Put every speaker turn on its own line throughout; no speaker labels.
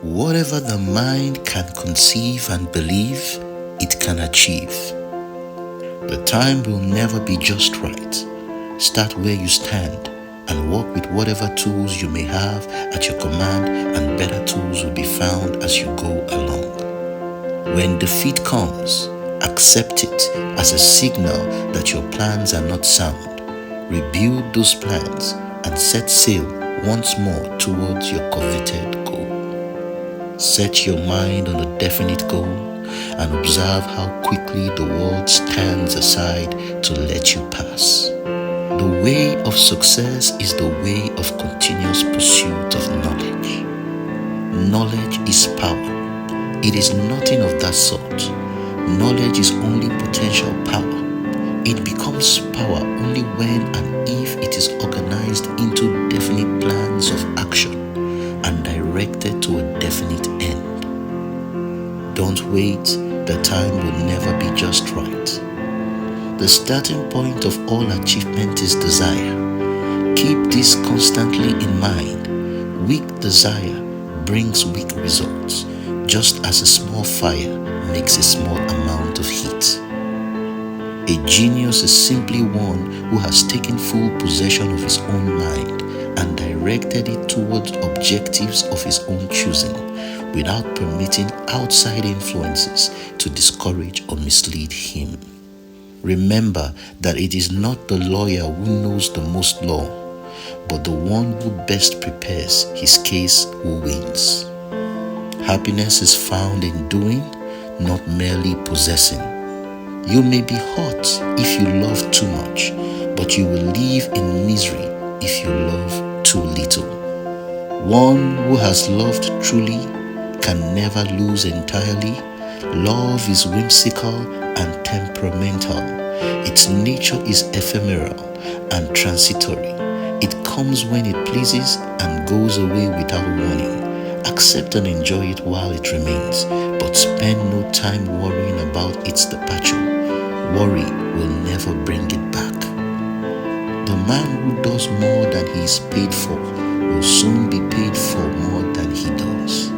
Whatever the mind can conceive and believe, it can achieve. The time will never be just right. Start where you stand and work with whatever tools you may have at your command, and better tools will be found as you go along. When defeat comes, accept it as a signal that your plans are not sound. Rebuild those plans and set sail once more towards your coveted goal. Set your mind on a definite goal and observe how quickly the world stands aside to let you pass. The way of success is the way of continuous pursuit of knowledge. Knowledge is power. It is nothing of that sort. Knowledge is only potential power. It becomes power only when and if it is organized into definite plans of action and directed to a definite end. Don't wait, the time will never be just right. The starting point of all achievement is desire. Keep this constantly in mind. Weak desire brings weak results, just as a small fire makes a small amount of heat. A genius is simply one who has taken full possession of his own mind and directed it towards objectives of his own choosing, without permitting outside influences to discourage or mislead him. Remember that it is not the lawyer who knows the most law, but the one who best prepares his case who wins. Happiness is found in doing, not merely possessing. You may be hot if you love too much, but you will live in misery if you love too little. One who has loved truly can never lose entirely. Love is whimsical and temperamental. Its nature is ephemeral and transitory. It comes when it pleases and goes away without warning. Accept and enjoy it while it remains, but spend no time worrying about its departure. Worry will never bring it back. The man who does more than he is paid for will soon be paid for more than he does.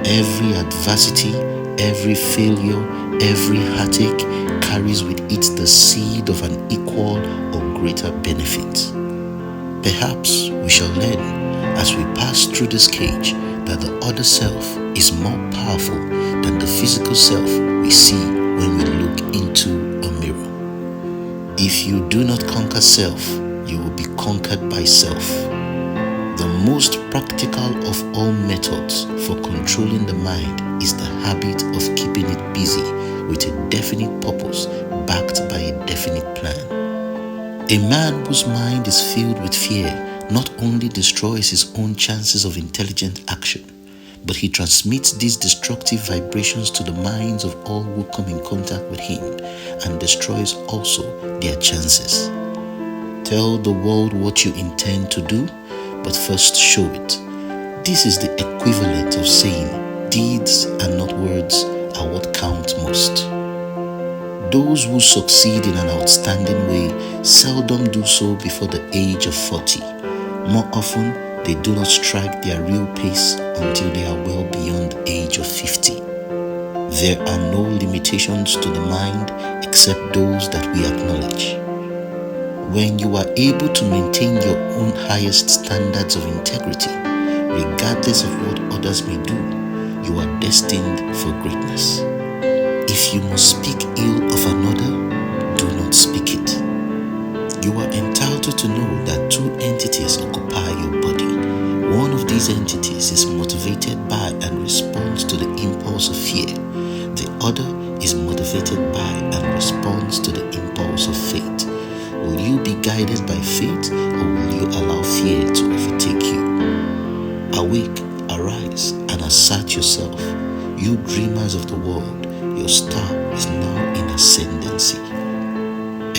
Every adversity, every failure, every heartache carries with it the seed of an equal or greater benefit. Perhaps we shall learn as we pass through this cage that the other self is more powerful than the physical self we see when we look into a mirror. If you do not conquer self, you will be conquered by self. The most practical of all methods for controlling the mind is the habit of keeping it busy with a definite purpose backed by a definite plan. A man whose mind is filled with fear not only destroys his own chances of intelligent action, but he transmits these destructive vibrations to the minds of all who come in contact with him and destroys also their chances. Tell the world what you intend to do, but first show it. This is the equivalent of saying deeds and not words are what count most. Those who succeed in an outstanding way seldom do so before the age of 40. More often, they do not strike their real pace until they are well beyond the age of 50. There are no limitations to the mind except those that we acknowledge. When you are able to maintain your own highest standards of integrity, regardless of what others may do, you are destined for greatness. If you must speak ill of another, do not speak it. You are entitled to know that two entities occupy your body. One of these entities is motivated by and responds to the impulse of fear. The other is motivated by and responds to the impulse of faith. Will you be guided by faith, or will you allow fear to overtake you? Awake, arise, and assert yourself. You dreamers of the world, your star is now in ascendancy.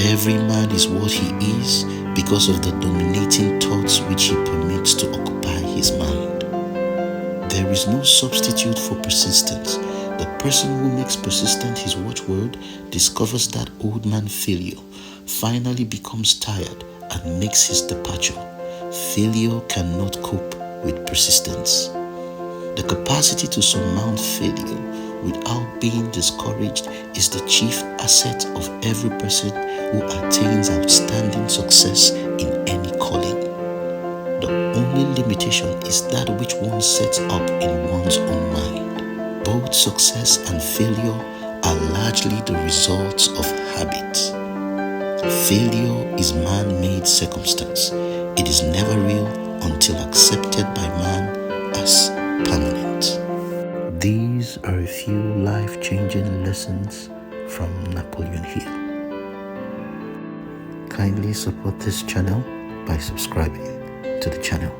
Every man is what he is because of the dominating thoughts which he permits to occupy his mind. There is no substitute for persistence. The person who makes persistent his watchword discovers that old man failure, finally becomes tired and makes his departure. Failure cannot cope with persistence. The capacity to surmount failure without being discouraged is the chief asset of every person who attains outstanding success in any calling. The only limitation is that which one sets up in one's own mind. Both success and failure are largely the results of habit. Failure is man-made circumstance. It is never real until accepted by man as permanent. These are a few life-changing lessons from Napoleon Hill. Kindly support this channel by subscribing to the channel.